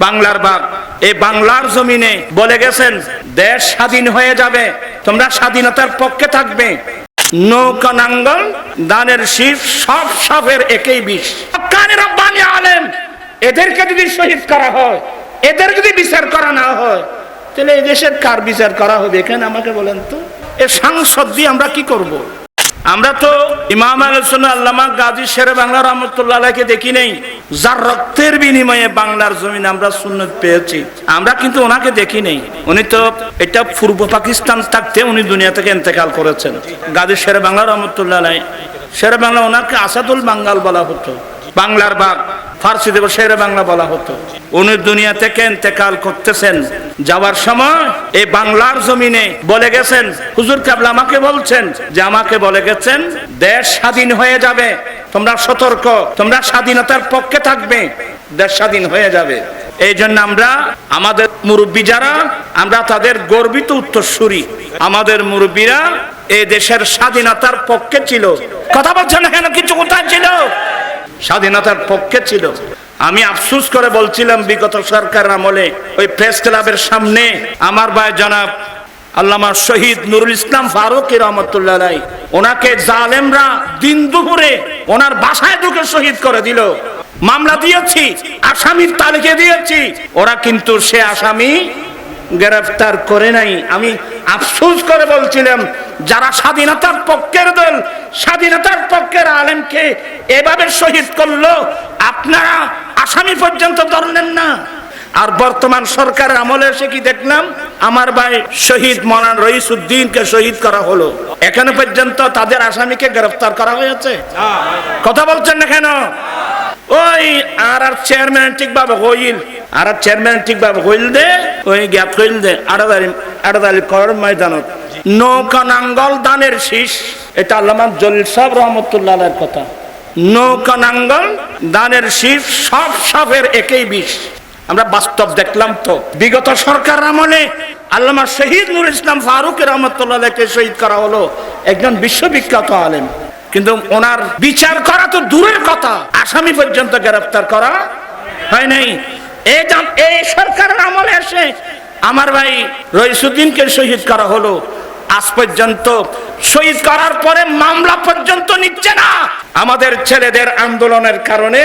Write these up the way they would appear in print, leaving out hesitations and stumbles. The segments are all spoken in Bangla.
বাংলার বাঘ এই বাংলার জমিনে বলে গেছেন দেশ স্বাধীন হয়ে যাবে, তোমরা স্বাধীনতার পক্ষে থাকবে। নৌকা নাঙ্গল দানের শীষ সব সবের একই বিষ। কানে রব্বানি আলেম এদেরকে যদি শহীদ করা হয়, এদের যদি বিচার করা না হয়, তাহলে এই দেশের কার বিচার করা হবে? এখানে আমাকে বলেন তো, এ সাংসদ দিয়ে আমরা কি করব? আমরা তো ইমাম আহলে সুন্নাহ আল্লামা গাজী শেরে বাংলা রহমাতুল্লাহ আলাইহিকে দেখি নেই, যার রক্তের বিনিময়ে বাংলার জমিনে আমরা সুন্নাত পেয়েছি। আমরা কিন্তু ওনাকে দেখি নেই। উনি তো এটা পূর্ব পাকিস্তান থাকতে উনি দুনিয়া থেকে ইন্তেকাল করেছেন। গাজী শেরে বাংলা রহমাতুল্লাহ আলাইহি, শেরে বাংলা ওনাকে আসাদুল বাঙ্গাল বলা হতো, বাংলার বাঘ, ফার্সি দেব শেরে বাংলা বলা হতো। উনি দুনিয়া থেকে ইন্তেকাল করতেছেন, যাওয়ার সময় এই বাংলার জমিনে বলে গেছেন, হুজুর কেবলা আমাকে বলছেন যে আমাকে বলে গেছেন দেশ স্বাধীন হয়ে যাবে, তোমরা সতর্ক, তোমরা স্বাধীনতার পক্ষে থাকবে, দেশ স্বাধীন হয়ে যাবে। এই জন্য আমরা আমাদের মুরব্বী যারা, আমরা তাদের গর্বিত উত্তরসূরি। আমাদের মুরব্বীরা এই দেশের স্বাধীনতার পক্ষে ছিল। কথা বলছেন না কেন? কিছু কোথায় ছিল? স্বাধীনতার পক্ষে ছিল। আমি আফসোস করে বলছিলাম বিগত সরকার আমলে ওই প্রেস ক্লাবের সামনে আমার ভাই জনাব আল্লামা শহীদ নুরুল ইসলাম ফারুকী রহমাতুল্লাহ আলাইহি, ওনাকে জালেমরা দিন দুপুরে ওনার বাসায় ঢুকে শহীদ করে দিল। মামলা দিয়েছি, আসামির তালিকা দিয়েছি, ওরা কিন্তু সে আসামি গ্রেফতার করে নাই। আমি আফসোস করে বলছিলাম, যারা স্বাধীনতার পক্ষের দল, স্বাধীনতার পক্ষের আলেমকে এভাবে শহীদ করলো, আপনারা আসামি পর্যন্ত ধরলেন না। আর বর্তমান সরকারের আমলে এসে কি দেখলাম, আমার ভাই শহীদ মৌলানা রইসউদ্দিনকে শহীদ করা হলো, এখানে পর্যন্ত তাদের আসামিকে গ্রেফতার করা হয়েছে। কথা বলছেন না কেন? ওই আর চেয়ারম্যান ঠিকভাবে হইল, আর চেয়ারম্যান ঠিকভাবে হইল দে, ওই গ্যাপ হইল দে আড়াদালি করার ময়দানত নৌকা নাঙ্গল দানের শীষ। এটা আল্লামা জলিল সাহেব রহমতুল্লাহ আলাইহির কথা। নৌকা নাঙ্গল দানের শীষ সব সবের একই বিষ। আমরা বাস্তব দেখলাম তো বিগত সরকার আমলে আল্লামা শহীদ নুরুল ইসলাম ফারুকী রহমতুল্লাহ আলাইহিকে শহীদ করা হলো, একজন বিশ্ববিখ্যাত আলেম, কিন্তু ওনার বিচার করা তো দূরের কথা, আসামি পর্যন্ত গ্রেফতার করা হয় নাই। এই সরকারের আমলে এসে আমার ভাই রইসউদ্দিনকে শহীদ করা হলো, আজ পর্যন্ত শহীদ করার পরে মামলা পর্যন্ত নিচ্ছে না। আমাদের ছেলেদের আন্দোলনের কারণে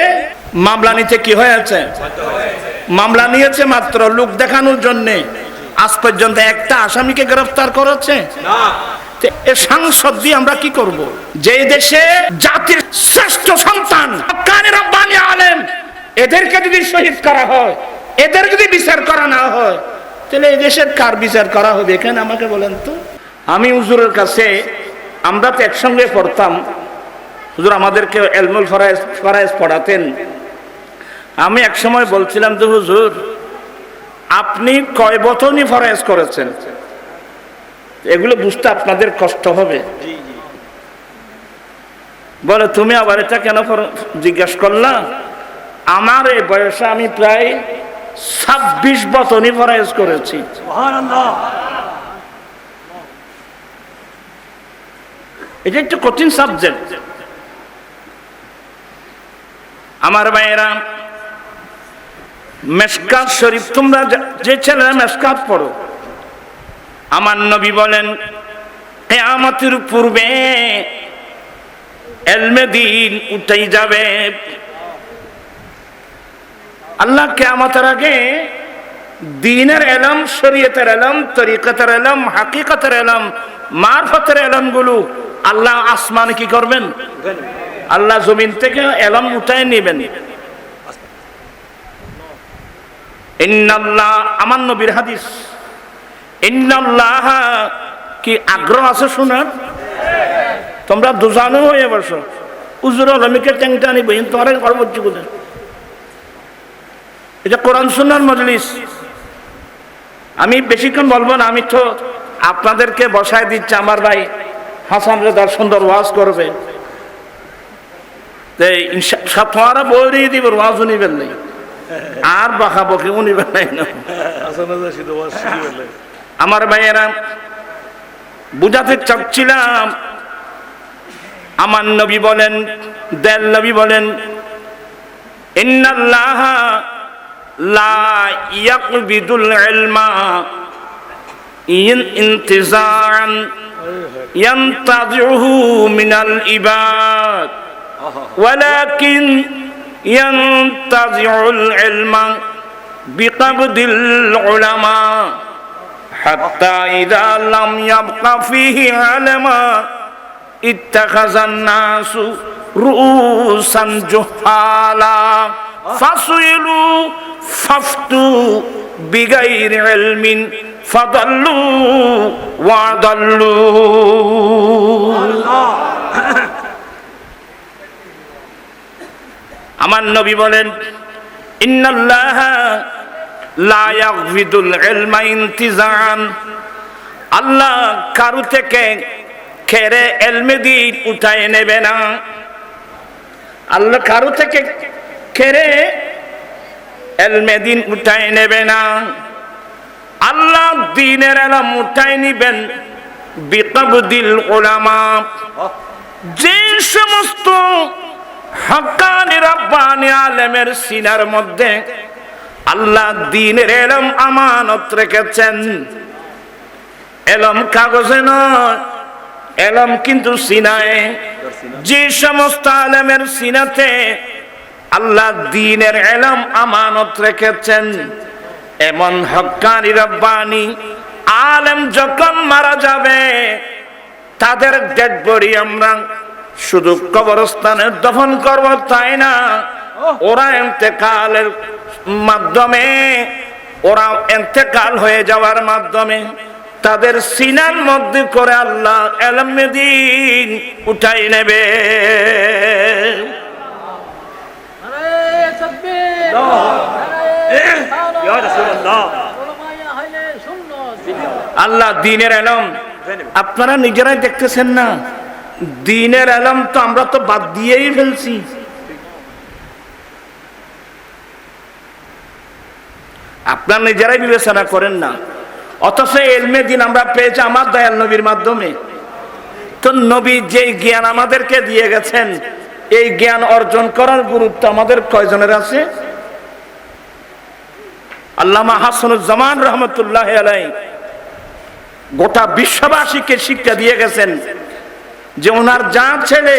মামলা নিতে কি হয়েছে? মামলা নিয়েছে মাত্র লোক দেখানোর জন্য। আজ পর্যন্ত একটা আসামিকে গ্রেফতার করেছে না। এ সাংসদ দিয়ে আমরা কি করব? যে দেশে জাতির শ্রেষ্ঠ সন্তান কানে রব্বানি আলেম, এদেরকে যদি শহীদ করা হয়, এদের যদি বিচার করা না হয়, তাহলে এই দেশের কার বিচার করা হবে? এখানে আমাকে বলেন তো। আমি হুজুরের কাছে, আমরা তো একসঙ্গে পড়তাম, হুজুর আমাদেরকে এলমুল ফরায়েজ পড়াতেন। আমি এক সময় বলছিলাম যে হুজুর আপনি কয় বছরই ফরায়েজ করেছেন? এগুলো বুঝতে আপনাদের কষ্ট হবে। বলে তুমি আবার এটা কেন জিজ্ঞেস করলা? আমার এই বয়সে আমি প্রায় 26 বছরই ফরায়েজ করেছি। এটা একটু কঠিন সাবজেক্ট। আমার ভাইয়েরা, মেশকাত শরীফ, তোমরা যে ছেলেরা মেশকাত পড়ো, আমার নবী বলেন কিয়ামতের পূর্বে ইলমে দ্বীন উঠেই যাবে। আল্লাহ কিয়ামতের আগে দ্বীনের ইলম, শরীয়তের ইলম, তরিকতের ইলম, হাকিকতের ইলম, মারফতের ইলম গুলো আল্লাহ আসমানে কি করবেন? আল্লাহ জমিন থেকে ইলম উঠায় নেবেন। ইন্নাল্লাহ, আমার নবীর হাদিস, ইন্নাল্লাহ, কি আগ্রহ আছে শোনার? তোমরা দুজানো হয়ে বসো, উজুর আলমীকে ট্যাংটা নিব, তোমার কর্মচ্ছি কোথায়? এটা কোরআন সুন্নাহর মজলিস। আমি বেশিক্ষণ বলবো না, আমি তো আপনাদেরকে বসায় দিচ্ছি। আমার ভাই হাসান রেজা সুন্দর ওয়াজ করবে, তোমারা বই দিব, ওয়াজও নিবেন নাই, আর বাঁকাবকি উনিবেন নাই না। আমার ভাইয়েরা, বুঝাতে চাচ্ছিলাম, আমার নবী বলেন, দেল নবী বলেন, ইন্নাল্লাহ লা ইয়াকবিদুল ইলমা ইনতিজাআন ইয়ানতাজিউহু মিনাল ইবাদ ওয়ালাকিন ইয়ানতাজিউল ইলমা বিকবদিল উলামা হাত্তা ইযা লাম ইয়াবকা ফীহি আলামা ইত্তাখাযান নাসু রুউসান জুহালা ফাসইলু ফাফতু বিগাইরি ইলমিন ফাদাল্লু ওয়া দাল্লু। আমার নবী বলেন, ইন্নাল্লাহা লা ইয়াগফিদুল ইলমা ইনতিজাআন, আল্লাহ কারু থেকে খেরে এলমে দিন উঠায় নেবে না। আল্লাহ কারু থেকে খেরে এলমে দিন উঠায় নেবে না। আল্লাহ দ্বীনের ইলম উঠায় নিবেন বিকবদিল উলামা, যে সমস্ত হক্কানি রাব্বানি আলেমের সিনার মধ্যে আল্লাহ দ্বীনের ইলম আমানত রেখেছেন। ইলম কাগজে নয়, ইলম কিন্তু সিনায়। যে সমস্ত আলেমের সিনাতে আল্লাহ দ্বীনের ইলম আমানত রেখেছেন, এমন হক্কানি রাব্বানি আলেম যখন মারা যাবে, তাদের ডেড বডি আমরা শুধু কবরস্থানে দফন করব তাই না, ওরা ইন্তেকালের মাধ্যমে, ওরা ইন্তেকাল হয়ে যাওয়ার মাধ্যমে তাদের সিনার মধ্যে করে আল্লাহ ইলমে দ্বীন উঠাই নেবে। আল্লাহ দ্বীনের ইলম আপনারা নিজেরাই দেখতেছেন না, দ্বীনের ইলম তো আমরা তো বাদ দিয়েই ফেলছি। আপনারা নিজেরাই বিবেচনা করেন না। অথচ ইলমে দ্বীন আমরা পেয়েছি আমার দয়াল নবীর মাধ্যমে। তো নবী যে জ্ঞান আমাদেরকে দিয়ে গেছেন, এই জ্ঞান অর্জন করার গুরুত্ব আমাদের কয়জনের আছে? আল্লামা হাসানুজ্জামান রহমতুল্লাহ আলাইহি গোটা বিশ্ববাসীকে শিক্ষা দিয়ে গেছেন যে ওনার যা ছেলে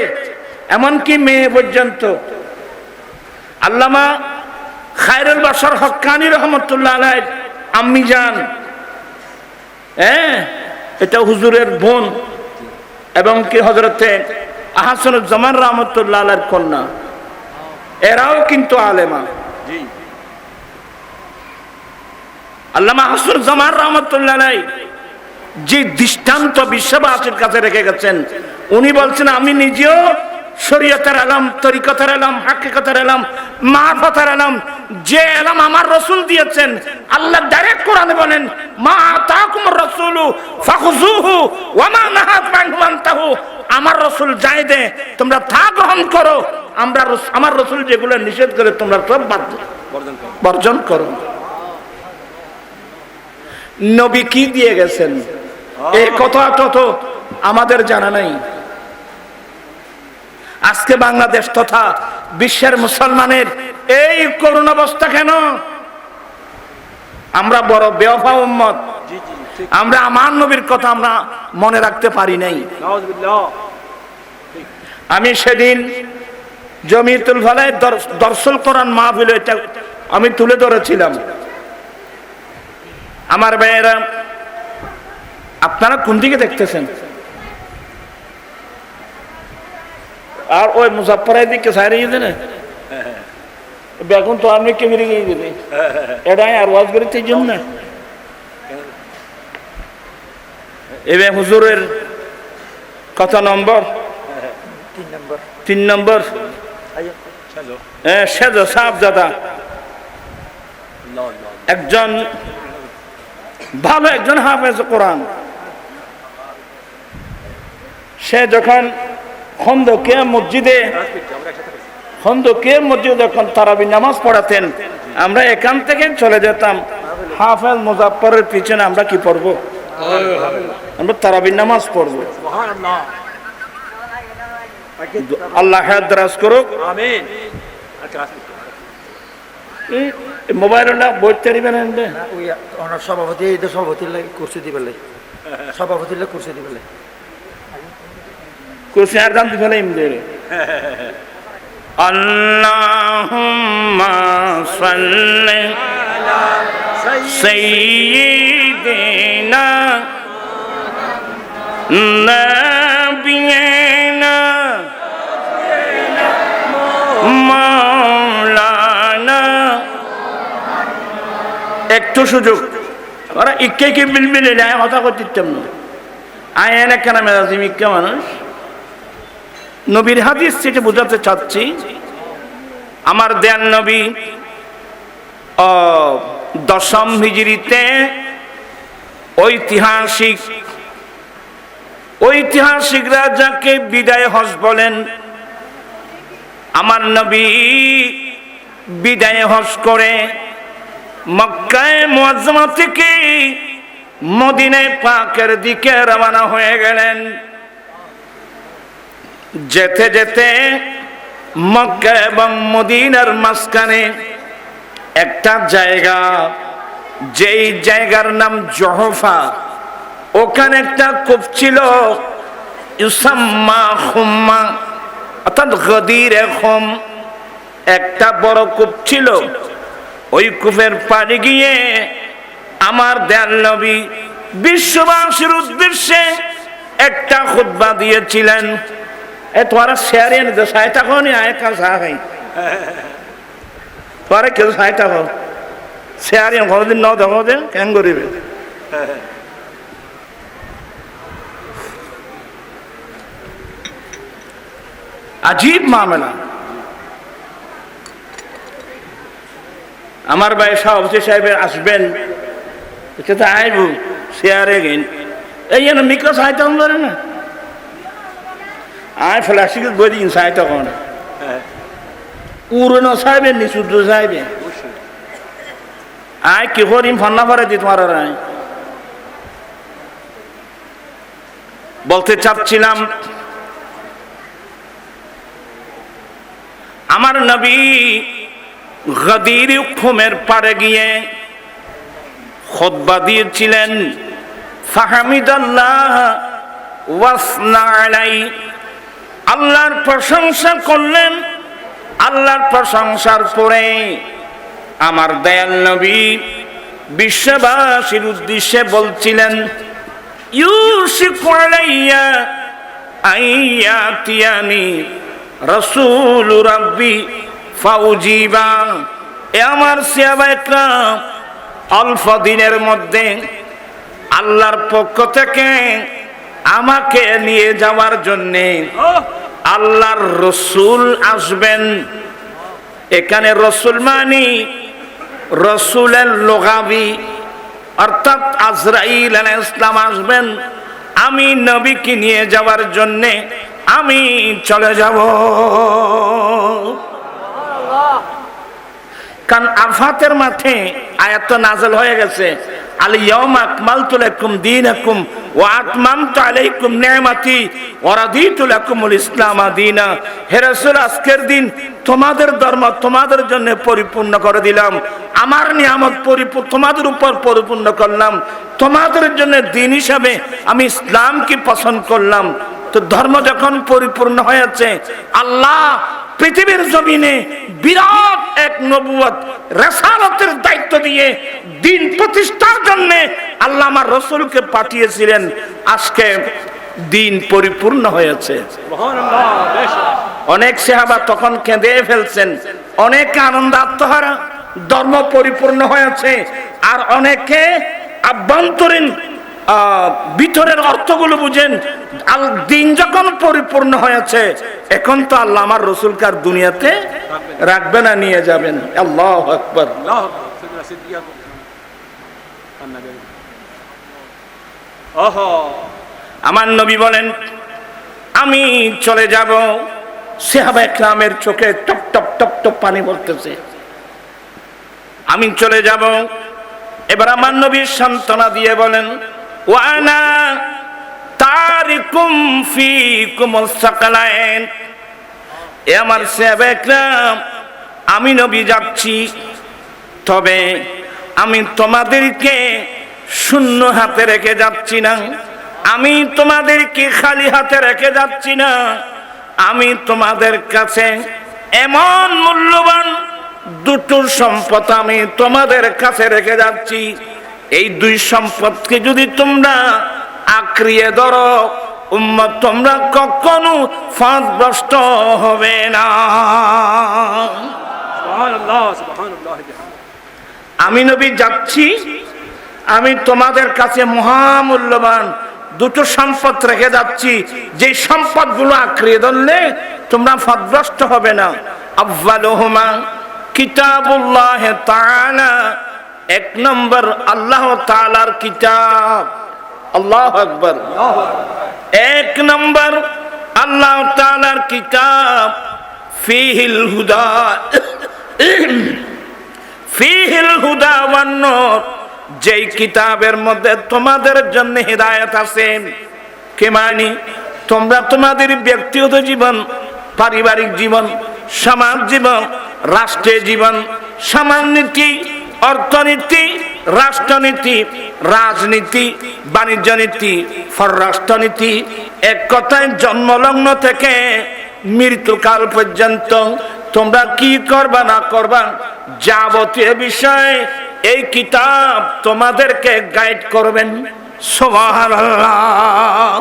এমনকি মেয়ে পর্যন্ত, আল্লামা খায়রুল বাশর হক্কানি রহমতুল্লাহ আলাইহি আম্মি জান, এটা হুজুরের বোন এবং কি হযরতে আহসানুজ্জামান রহমতুল্লাহ আলাইহির কন্যা, এরাও কিন্তু আলেমা। আল্লামা আহসানুজ্জামান রহমতুল্লাহ আলাইহি যে দৃষ্টান্ত বিশ্ববাসীর কাছে রেখে গেছেন, উনি বলছেন আমি নিজেও শরীয়তের ইলম, তরিকতের ইলম, হাকিকতের ইলম, মারফতের ইলম, যে ইলম আমার রাসূল দিয়েছেন, আল্লাহ ডাইরেক্ট কোরআনে বলেন মা আতাকুমুর রাসূলু ফাখুযুহু ওয়া মা নাহাকুম আনহু ফান্তাহু, আমার রাসূল যাই দে তোমরা তা গ্রহণ করো, আমার রাসূল যেগুলো নিষেধ করে তোমরা সব বর্জন করো। নবী কি দিয়ে গেছেন এই কথাটা তো আমাদের জানা নাই। আজকে বাংলাদেশ তথা বিশ্বের মুসলমানের এই করুণ অবস্থা কেন? আমরা বড় বেওফা উম্মত, আমরা আমার নবীর কথা আমরা মনে রাখতে পারি নাই। আমি সেদিন জমিয়তুল ফালাহ দর্সুল কোরআন মাহফিল এটা আমি তুলে ধরেছিলাম। আমার ভাইয়েরা, আপনারা কোন দিকে দেখতেছেন? আর ওই মুজাফফরের দিকে সাইরে গিয়েছে না, বেগুন তো আমি কেমন গিয়ে গেলে এটাই আর ওয়াজ বেরোতে জন্য এবার হুজুরের কত নম্বর? 3 নম্বর। সেজ সাহেবজাদা একজন ভালো একজন হাফেজ কোরআন, সে যখন খন্দকে মসজিদে যখন তারাবি নামাজ পড়াতেন, আমরা এখান থেকে চলে যেতাম হাফেজ মুজাফফরের পিছনে আমরা কি পড়বো? আমরা তারাবি নামাজ পড়বো। আল্লাহ হায়াত দারাজ করুক। আমিন। মোবাইল না বইতে দিবেন ওই ওনার সভাপতি এইটা সভাপতির লাগে কুর্সি দিবে লাই সভাপতির লাগে কুর্সি দিবে লাই কুর্সি আর দাম দিবে ইমদের আল্লাহুম্মা সাল্লি আলা সাইয়্যিদিনা নাবিয়িনা মাওলানা। একটু সুযোগ ওরা ইকে কি বিলবিলে যায় কথা করতাম না আয় এনে কেন মেজাজি মিক্কা মানুষ। নবীর হাদিস থেকে বোঝাতে চাচ্ছি আমার দেয়াল নবী দশম হিজরিতে ঐতিহাসিকরা যাকে বিদায় হজ বলেন, আমার নবী বিদায় হজ করে মক্কায়ে মুআজ্জামা থেকে মদিনায়ে পাকের দিকে রওনা হয়ে গেলেন। যেতে যেতে মক্কা এবং মদিনার মাঝখানে একটা জায়গা, যেই জায়গার নাম জহফা, ওখানে একটা কূপ ছিল ইউসাম্মা খুম্মা অর্থাৎ গদিরে খুম, একটা বড় কূপ ছিল। ওই কূপের পাড়ে গিয়ে আমার দয়াল নবী বিশ্ববাসীর উদ্দেশ্যে একটা খুতবা দিয়েছিলেন। তোরা শেয়ারে নিতে সাইটা কনি আয় কাল সাহাই তোরা কেউ সাইটা হো শেয়ারে কোনোদিন ন দেখো দে কেন করিবে। আজীব মামলা। আমার ভাই সভাপতি সাহেবের আসবেন তো আইব শেয়ারে গেন এই যেন মিক্র সাহিত্য করে না আয় ফ্লাস্টিক বই দিন সাহিত্য কোন উড়নো সাহেবের নি শুদ্ধ সাহেবে আয় কি করিম ফন্না ভরে দি তোমার রায় বলতে চাচ্ছিলাম আমার নবী গদির খুমের পাড়ে গিয়ে খুতবা দিয়েছিলেন। ফাহামিদাল্লাহ ওয়াসনা আলাইহি, আল্লাহর প্রশংসা করলেন। আল্লাহর প্রশংসার পরে আমার দয়াল নবী বিশ্ববাসীর উদ্দেশ্যে বলছিলেন, ইউশিকু আলাইয়া আইয়াতিয়ানি রাসূল রাব্বি ফাউজিবা। এ আমার সাহাবা ইকরাম, অল্প দিনের মধ্যে আল্লাহর পক্ষ থেকে আমাকে নিয়ে যাওয়ার জন্যে আল্লাহর রসুল আসবেন। এখানে রসুল মানি রসুলের লোগাবি অর্থাৎ আজরাইল আলাইহিস সালাম আসবেন। আমি নবীকে নিয়ে যাওয়ার জন্যে আমি চলে যাব। কারণ আফাতের মাঠে আয়াত নাযিল হয়ে গেছে, আল ইয়াউমা আকমালতু লাকুম দীনাকুম ওয়া আতমামতু আলাইকুম নি'মাতি ওয়া রাদিতু লাকুমুল ইসলাম দীনা। হে রাসূল, আজকের দিন তোমাদের ধর্ম তোমাদের জন্য পরিপূর্ণ করে দিলাম, আমার নিয়ামত তোমাদের উপর পরিপূর্ণ করলাম, তোমাদের জন্য দিন হিসাবে আমি ইসলামকে পছন্দ করলাম। তো ধর্ম যখন পরিপূর্ণ হয়েছে, আল্লাহ পৃথিবীর জমিনে বিরাট এক নবুয়ত রাসালাতের দায়িত্ব দিয়ে দিন প্রতিষ্ঠার জন্য আল্লাহ আমার রাসূলকে পাঠিয়েছিলেন। আজকে দিন পরিপূর্ণ হয়েছে। অনেক সাহাবা তখন কেঁদে ফেলছেন, অনেক আনন্দ আত্মহারা, ধর্ম পরিপূর্ণ হয়েছে। আর অনেকে আভ্যন্তরীণ ভিতরের অর্থগুলো বুঝেন, দিন যখন পরিপূর্ণ হয়েছে এখন তো আল্লাহ আমার রসুলকে আর দুনিয়াতে রাখবে না, নিয়ে যাবেন। আল্লাহু আকবার। আমার নবী বলেন আমি চলে যাব। সাহাবা ইকরামের চোখে টপ টপ টপ টপ পানি পড়তেছে। আমি চলে যাব। এবার আমার নবী সান্ত্বনা দিয়ে বলেন, ওয়ানা তারিকুম ফিকুমুস সাকালাইন। এ আমার সাহাবা ইকরাম, আমি নবী যাচ্ছি, তবে আমি তোমাদেরকে শূন্য হাতে রেখে যাচ্ছি না, আমি তোমাদেরকে খালি হাতে রেখে যাচ্ছি না। আমি তোমাদের কাছে এমন মূল্যবান দুটো সম্পদ আমি তোমাদের কাছে রেখে যাচ্ছি। এই দুই সম্পদকে যদি তোমরা আঁকড়িয়ে ধরো, উম্মত তোমরা কখনো পথভ্রষ্ট হবে না। সুবহানাল্লাহ, সুবহানাল্লাহ। আমি নবী যাচ্ছি, আমি তোমাদের কাছে মহামূল্যবান দুটো সম্পদ রেখে যাচ্ছি, যে সম্পদগুলো আঁকড়িয়ে ধরলে তোমরা পথভ্রষ্ট হবে না। আউয়ালুহুমা কিতাবুল্লাহ তাআলা, এক নম্বর আল্লাহ তাআলার কিতাব। আল্লাহু আকবার। এক নম্বর আল্লাহ তাআলার কিতাব, ফিহিল হুদা, ফিহিল হুদা ওয়ান নূর, যেই কিতাবের মধ্যে তোমাদের জন্য হিদায়াত আছে। কে মানি? তোমরা তোমাদের ব্যক্তিগত জীবন, পারিবারিক জীবন, সমাজ জীবন, রাষ্ট্রের জীবন, সমাজনীতি, অর্থনীতি, রাষ্ট্রনীতি, রাজনীতি, বাণিজ্য নীতি, পররাষ্ট্রনীতি, এক কথায় জন্মলগ্ন থেকে মৃত্যুকাল পর্যন্ত তোমরা কি করবা না করবা, যাবতীয় বিষয় এই কিতাব তোমাদেরকে গাইড করবেন। সুবহানাল্লাহ।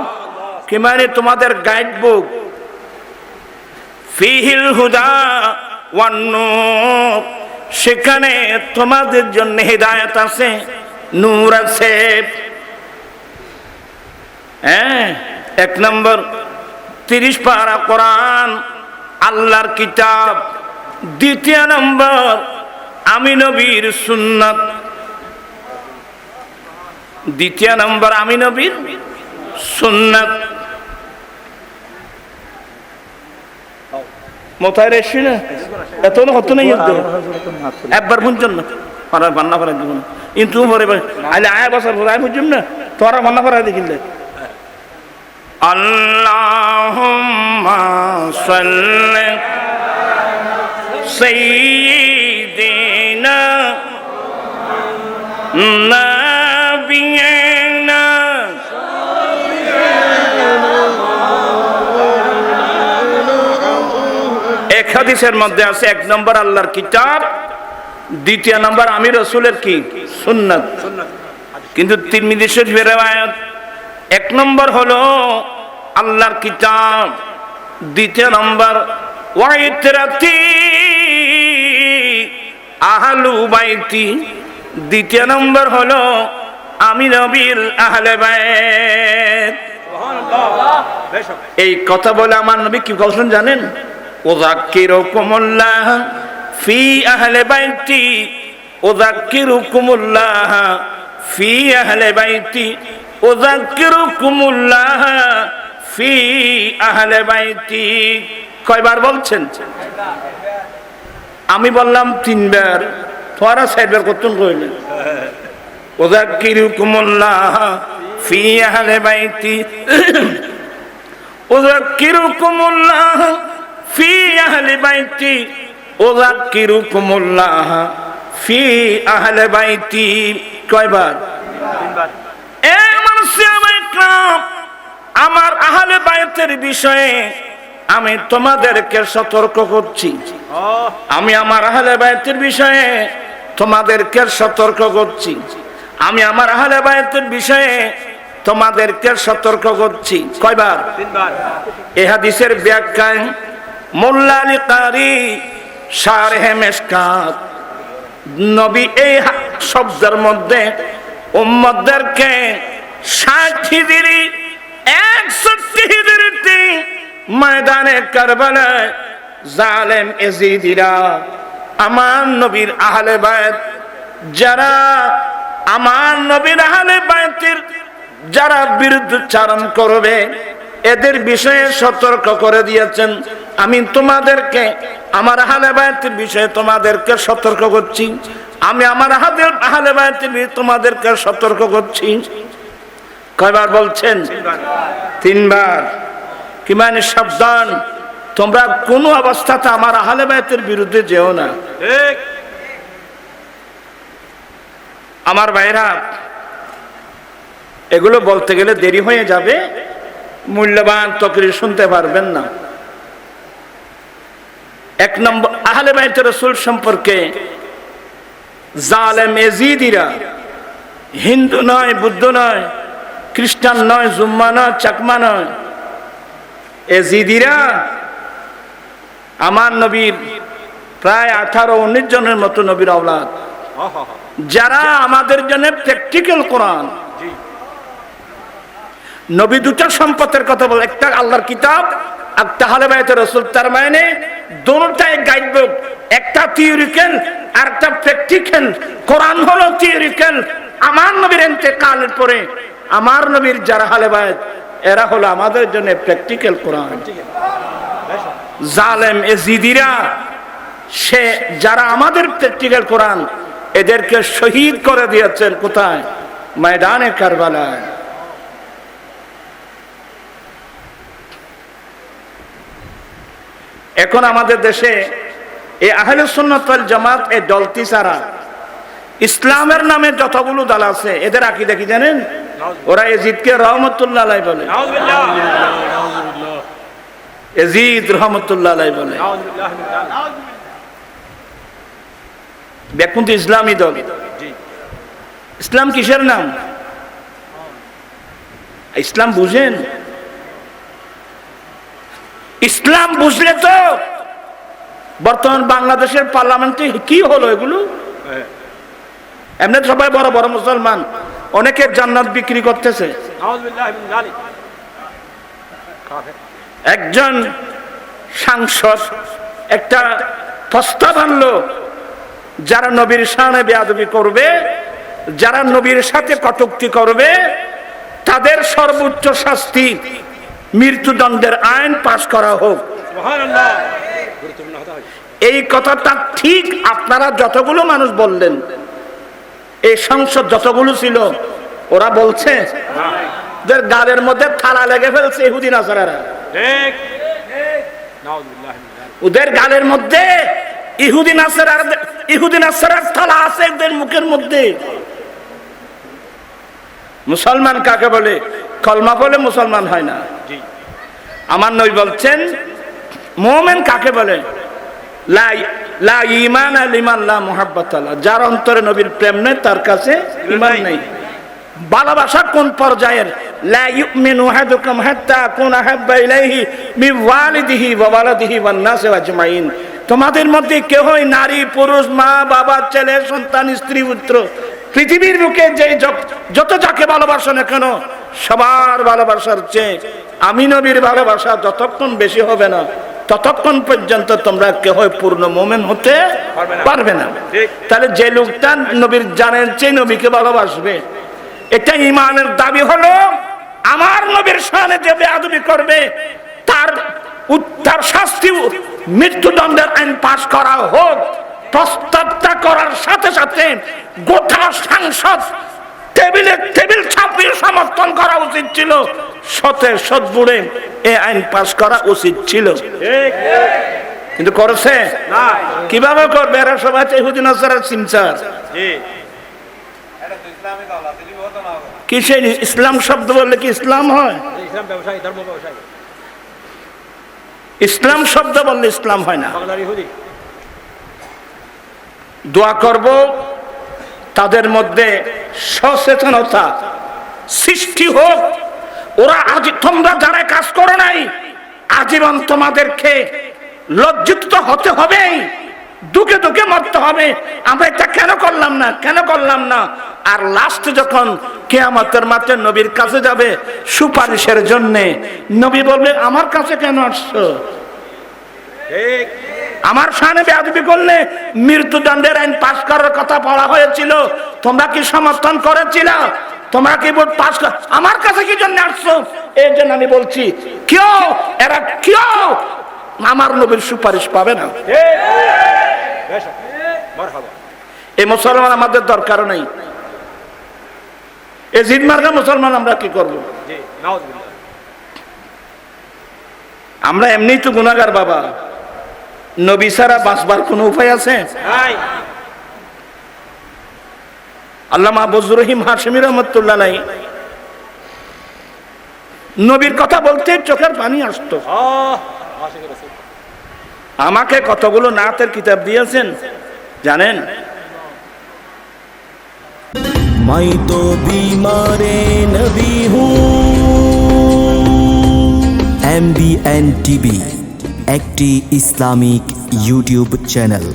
কি মানে? তোমাদের গাইড বুক। ফিহিল হুদা ওয়ান নূর, সেখানে তোমাদের জন্য হিদায়াত আছে, নূর আছে। হ্যাঁ, এক নম্বর 30 পারা কোরআন, আল্লাহর কিতাব। দ্বিতীয় নম্বর আমি নবীর সুন্নাত। দ্বিতীয় নম্বর আমি নবীর সুন্নাত। মোতায় রেশি না এত হতো না, একবার বুঝছেন না, পারা বান্না করার জীবন কিন্তু পরে আলে আয় বছর পরে আয় বুঝছেন না, তোরা বান্না করা দেখিলে। আল্লাহুম্মা সাল্লি সাইয়্যিদিনা নাবিয়িনা এক হাদিসের মধ্যে আছে, এক নম্বর আল্লাহর কিতাব, দ্বিতীয় নম্বর আমি রাসূলের কি সুন্নাত। কিন্তু তিরমিজি শরীফের riwayat, এক নম্বর হলো আল্লাহর কিতাব, দ্বিতীয় নম্বর ওয়াইতরাতি আহলু বাইতি, দ্বিতীয় নম্বর হলো আমি নবীর আহলে বাইত। সুবহানাল্লাহ। বেশক এই কথা বলে আমার নবী কি বলছেন জানেন? উযাক্কিরুকুমুল্লাহ ফি আহলে বাইতি, উযাক্কিরুকুমুল্লাহ ফি আহলে বাইতি, উযাক্কিরুকুমুল্লাহ ফি আহলে বাইতি। কয়বার বলছেন? আমি বললাম 3 বার, তোরা 4 বার করতেন কইলেন। উযাক্কিরুকুমুল্লাহ ফি আহলে বাইতি, উযাক্কিরুকুমুল্লাহ ফি আহলে বাইতি, উযাক্কিরুকুমুল্লাহ ফি আহলে বাইতি। কয়বার? 3 বার। আমার আহলে বাইতের বিষয়ে আমি তোমাদেরকে সতর্ক করছি। আমি আমার আহলে বাইতের বিষয়ে তোমাদেরকে সতর্ক করছি। আমি আমার আহলে বাইতের বিষয়ে তোমাদেরকে সতর্ক করছি। কয়বার? 3 বার। এই হাদিসের ব্যাখ্যায় মোল্লা আলী কারি শারহে মিশকাত, নবী এই শব্দের মধ্যে উম্মতদেরকে 60 হিজরি 61 হিজরিতে ময়দানে কারবালায় জালেম এজিদিরা আমার নবীর আহলে বায়ত, যারা আমার নবীর আহলে বায়তের যারা বিরুদ্ধাচরণ করবে এদের বিষয়ে সতর্ক করে দিয়েছেন। আমি তোমাদেরকে আমার আহলে বায়তের বিষয়ে তোমাদেরকে সতর্ক করছি। আমি আমার আহলে বায়তের বিষয়ে তোমাদেরকে সতর্ক করছি। কয়বার বলছেন? 3 বার। কি মানে? সাবধান, তোমরা কোনো অবস্থাতে আমার আহলে বায়তের বিরুদ্ধে যেও না। ঠিক। আমার ভাইরা, এগুলো বলতে গেলে দেরি হয়ে যাবে, মূল্যবান তকরির শুনতে পারবেন না। এক নম্বর, আহলে বাইত রাসূল সম্পর্কে জালেম এজিদিরা, হিন্দু নয়, বুদ্ধ নয়, খ্রিস্টান নয়, জুম্মা নয়, চাকমা নয়, এজিদিরা আমার নবীর প্রায় 18-19 জনের মতো নবীর আওলাদ, যারা আমাদের জন্য প্র্যাকটিক্যাল কোরআন। নবী দুটো সম্পদের কথা বলে, একটা আল্লাহর কিতাব, একটা আহলে বাইত রাসূল। তার মানে দুটোটাই গাইড বুক, একটা থিওরিক্যাল আর একটা প্র্যাকটিক্যাল। কোরআন হলো থিওরিক্যাল। আমার নবীর ইন্তেকালের পরে আমার নবীর যারা আহলে বাইত, এরা হলো আমাদের জন্য প্র্যাকটিক্যাল কোরআন। জালেম এজিদিরা, সে যারা আমাদের প্র্যাকটিক্যাল কোরআন, এদেরকে শহীদ করে দিয়েছেন কোথায়? ময়দানে কারবালায়। এখন আমাদের দেশে এই আহলে সুন্নাত ওয়াল জামাত, এই দলটি ছাড়া ইসলামের নামে যতগুলো দল আছে, এদের আকীদা কি জানেন? ওরা এজিদকে রহমতুল্লাহ আলাইহি বলে। এজিদ রহমতুল্লাহ আলাইহি বলে। দেখুন তো, ইসলামী দল। ইসলাম কিসের নাম? ইসলাম বুঝেন? ইসলাম বুঝলে তো বর্তমান বাংলাদেশের পার্লামেন্টে কি হলো এগুলো? এমনি সবাই বড় বড় মুসলমান, অনেকে জান্নাত বিক্রি করতেছে। একজন সাংসদ একটা প্রস্তাব আনলো, যারা নবীর শানে বেয়াদবি করবে, যারা নবীর সাথে কটূক্তি করবে, তাদের সর্বোচ্চ শাস্তি মৃত্যুদণ্ডের আইন পাশ করা হোক। এই কথাটা ঠিক আপনারা যতগুলো মানুষ বললেন, এই সংসদ যতগুলো ছিল, ওরা বলছে ওদের গালের মধ্যে থালা লেগে ফেলছে ইহুদি নাসারারা। ওদের গালের মধ্যে ইহুদি নাসারার থালা আছে ওদের মুখের মধ্যে। মুসলমান কাকে বলে? কলমা বলে মুসলমান হয় না। আমার নবী বলছেন মুমিন কাকে বলে? লা ঈমান লিমান লা মুহাব্বাত আলা, যার অন্তরে নবীর প্রেম নেই তার কাছে ঈমান নেই। ভালোবাসা কোন পর্যায়ের? লা ইউমিনু আহাদুকুম হাত্তা আকুনা হাব্বা ইলাইহি মিন ওয়ালিদিহি ওয়া ওয়ালাদিহি ওয়ান নাসি আজমাইন। তোমাদের মধ্যে কেহই নারী, পুরুষ, মা, বাবা, ছেলে, সন্তান, স্ত্রী, পুত্র, পৃথিবীর বুকে যে যত যাকে ভালোবাসো না কেন, সবার ভালোবাসার চেয়ে আমি নবীর ভালোবাসা যতক্ষণ বেশি হবে না, ততক্ষণ পর্যন্ত তোমরা কেউ পূর্ণ মুমিন হতে পারবে না। তাহলে যে লোকটা নবীর জানের চেয়ে নবীকে ভালোবাসবে, এটা ঈমানের দাবি হলো আমার নবীর শানে যে বেয়াদবি করবে তার শাস্তি মৃত্যুদণ্ডের আইন পাশ করা হোক। প্রস্তাবটা করার সাথে সাথে গোটা সংসদ টেবিল ছাপিয়ে সমর্থন করা উচিত ছিল। সৎবুড়ে এই আইন পাশ করা উচিত ছিল, কিন্তু করেছে না। কিভাবে করবে? এরা সবাই ইহুদি নাসারার সিমসার। কিসের ইসলাম শব্দ বললে কি ইসলাম হয়? ইসলাম শব্দ বললে ইসলাম হয় না। দোয়া করব তাদের মধ্যে সচেতনতা সৃষ্টি হোক। ওরা আজ তোমরা যারা কাজ করো নাই, আজীবন তোমাদেরকে লজ্জিত হতে হবে, দুঃখে দুঃখে মরতে হবে। আমরা এটা কেন করলাম না। আর লাস্টে যখন কিয়ামতের মাঠে নবীর কাছে যাবে সুপারিশের জন্য, নবী বলবে আমার কাছে কেন আসছো? আমার শানে বেয়াদবি করলে মৃত্যুদণ্ডের আইন পাশ করার কথা বলা হয়েছিল, তোমরা কি সমর্থন করেছিল? তোমরা কি ভোট পাস কর? আমার কাছে কি জন্য আসছো? এই জন্য আমি বলছি এরা আমার নবীর সুপারিশ পাবে না। এই মুসলমান আমাদের দরকার নেই। এই জিদমার্গা মুসলমান আমরা কি করব? আমরা এমনি তো গুনাহগার বাবা। নবী ছাড়া বাঁচবার কোন উপায় আছে? আল্লামা বজলুর রহিম হাশিমি রহমাতুল্লাহ আলাইহি নবীর কথা বলতে চোখের পানি আসতো। আমাকে কতগুলো নাতের কিতাব দিয়েছেন জানেন? मैं तो बीमारे नबी हूँ। MBN TV একটি ইসলামিক ইউটিউব চ্যানেল।